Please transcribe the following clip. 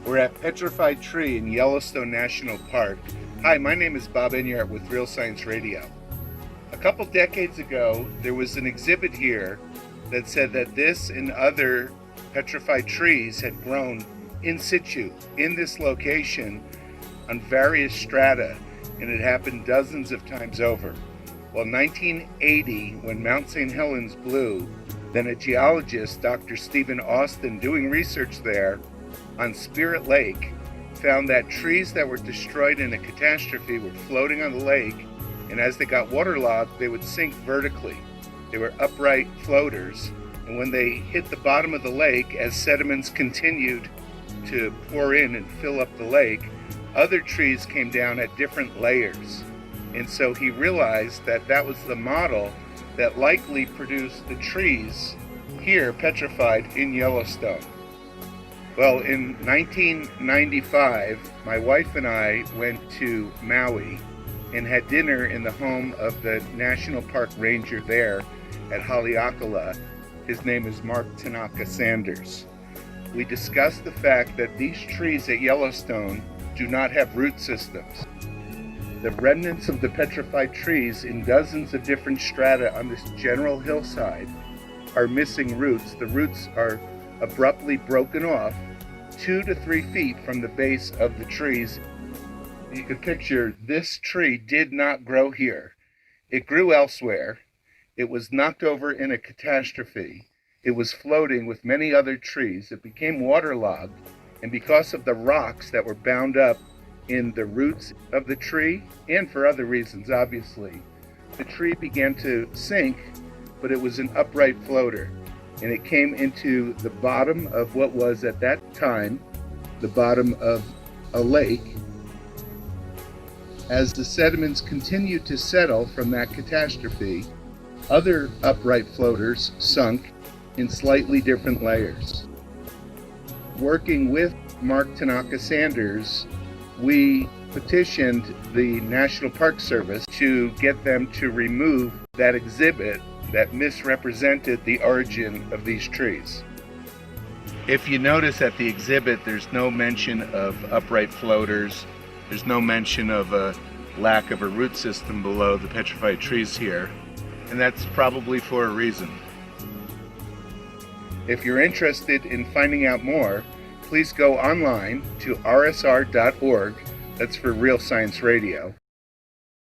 We're at Petrified Tree in Yellowstone National Park. Hi, my name is Bob Enyart with Real Science Radio. A couple decades ago, there was an exhibit here that said that this and other petrified trees had grown in situ in this location on various strata, and it happened dozens of times over. Well, 1980, when Mount St. Helens blew, then a geologist, Dr. Stephen Austin, doing research there on Spirit Lake, found that trees that were destroyed in a catastrophe were floating on the lake, and as they got waterlogged, they would sink vertically. They were upright floaters, and when they hit the bottom of the lake, as sediments continued to pour in and fill up the lake, other trees came down at different layers. And so he realized that that was the model that likely produced the trees here petrified in Yellowstone. Well, in 1995, my wife and I went to Maui and had dinner in the home of the National Park Ranger there at Haleakala. His name is Mark Tanaka Sanders. We discussed the fact that these trees at Yellowstone do not have root systems. The remnants of the petrified trees in dozens of different strata on this general hillside are missing roots. The roots are abruptly broken off 2 to 3 feet from the base of the trees. You can picture this tree did not grow here. It grew elsewhere. It was knocked over in a catastrophe. It was floating with many other trees. It became waterlogged, and because of the rocks that were bound up in the roots of the tree, and for other reasons, obviously, the tree began to sink, but it was an upright floater. And it came into the bottom of what was at that time the bottom of a lake. As the sediments continued to settle from that catastrophe, other upright floaters sunk in slightly different layers. Working with Mark Tanaka Sanders, we petitioned the National Park Service to get them to remove that exhibit that misrepresented the origin of these trees. If you notice at the exhibit, there's no mention of upright floaters. There's no mention of a lack of a root system below the petrified trees here, and that's probably for a reason. If you're interested in finding out more, please go online to rsr.org, that's for Real Science Radio,